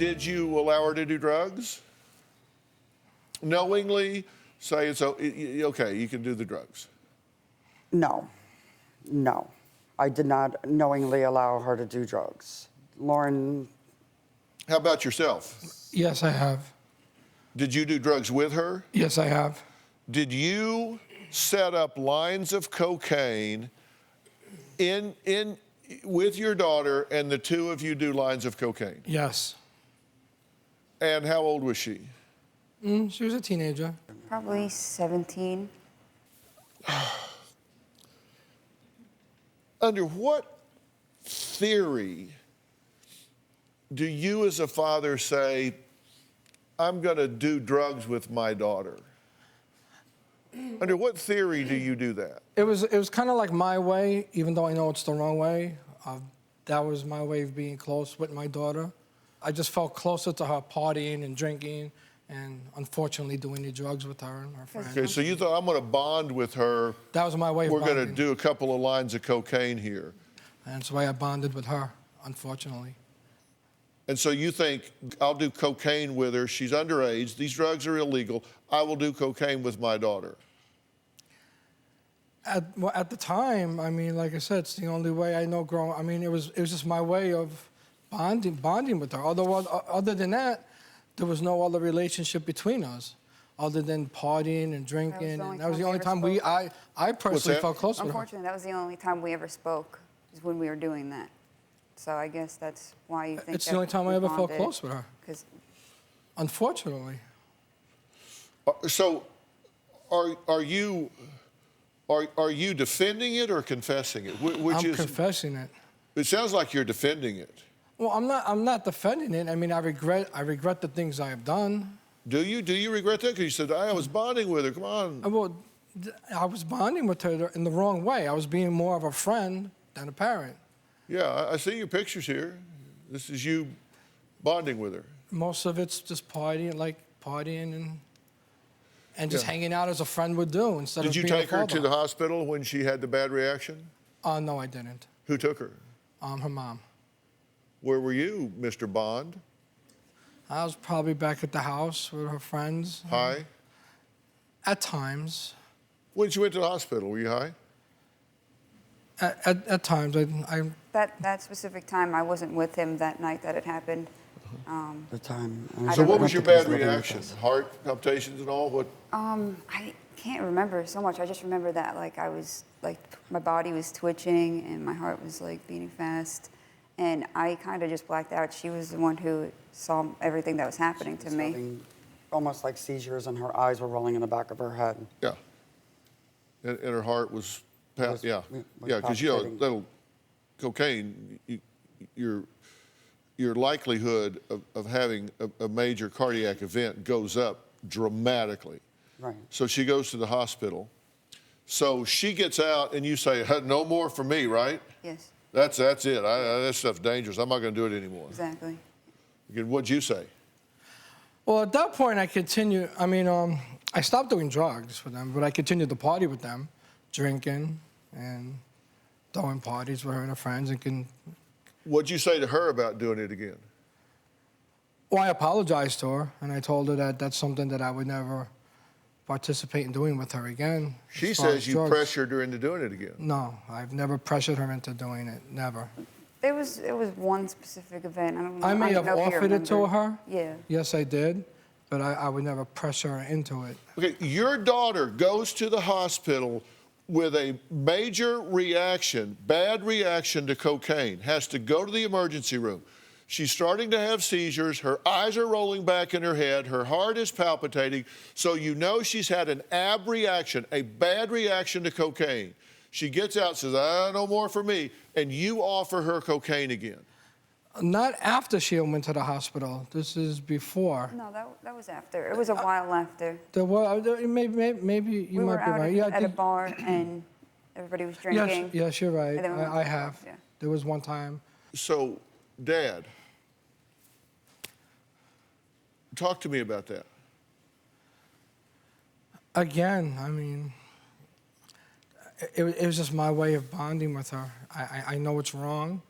Did you allow her to do drugs? Knowingly say it's okay, you can do the drugs? No. I did not knowingly allow her to do drugs. Lauren. How about yourself? Yes, I have. Did you do drugs with her? Yes, I have. Did you set up lines of cocaine with your daughter, and the two of you do lines of cocaine? Yes. And how old was she? She was a teenager. Probably 17. Under what theory do you as a father say, I'm going to do drugs with my daughter? Under what theory do you do that? It was kind of like my way, even though I know it's the wrong way. That was my way of being close with my daughter. I just felt closer to her partying and drinking and unfortunately doing the drugs with her and her friends. Okay, so you thought, I'm going to bond with her. That was my way of We're bonding. going to do a couple of lines of cocaine here. And that's the way I bonded with her, unfortunately. And so you think, I'll do cocaine with her. She's underage. These drugs are illegal. I will do cocaine with my daughter. At the time, I mean, like I said, it's the only way I know growing. I mean, it was just my way of bonding with her. Although other than that, there was no other relationship between us, other than partying and drinking. And that was the only time I personally felt close with her. Unfortunately, that was the only time we ever spoke, is when we were doing that. So I guess that's why you think it's the only time I ever felt close with her. 'Cause unfortunately. So, are you defending it or confessing it? I'm confessing it. It sounds like you're defending it. Well, I'm not defending it. I mean, I regret the things I have done. Do you? Do you regret that? Because you said, I was bonding with her. Come on. Well, I was bonding with her in the wrong way. I was being more of a friend than a parent. Yeah, I see your pictures here. This is you bonding with her. Most of it's just partying and just hanging out as a friend would do instead of being a father. Did you take her to the hospital when she had the bad reaction? No, I didn't. Who took her? Her mom. Where were you, Mr. Bond? I was probably back at the house with her friends. High? At times. When she went to the hospital, were you high? At times, that specific time, I wasn't with him that night that it happened. The time. So what was your bad reaction? Heart palpitations and all? What? I can't remember so much. I just remember that my body was twitching and my heart was beating fast, and I kind of just blacked out. She was the one who saw everything that was happening to me. Having almost like seizures, and her eyes were rolling in the back of her head. Yeah. And her heart was, because palpitating. little cocaine, your likelihood of having a major cardiac event goes up dramatically. Right. So she goes to the hospital. So she gets out, and you say, no more for me, right? Yes. That's it. That stuff's dangerous. I'm not going to do it anymore. Exactly. Again, what'd you say? Well, at that point, I continued. I mean, I stopped doing drugs with them, but I continued to party with them, drinking and throwing parties with her and her friends. What'd you say to her about doing it again? Well, I apologized to her, and I told her that that's something that I would never participate in doing with her again. She says you pressured her into doing it again. No, I've never pressured her into doing it, never. It was one specific event. I don't know. I may have don't know if you offered it to remember. her. Yeah. Yes, I did, but I would never pressure her into it. Okay, your daughter goes to the hospital with a major reaction, bad reaction to cocaine, has to go to the emergency room. She's starting to have seizures. Her eyes are rolling back in her head. Her heart is palpitating. So you know she's had an ab reaction, a bad reaction to cocaine. She gets out, says, no more for me. And you offer her cocaine again. Not after she went to the hospital. This is before. No, that was after. It was a while after. Maybe you might be right. We were at a bar and everybody was drinking. Yes, you're right. And then we went I to the have. club, yeah. There was one time. So, Dad, talk to me about that. Again, I mean, it was just my way of bonding with her. I know it's wrong,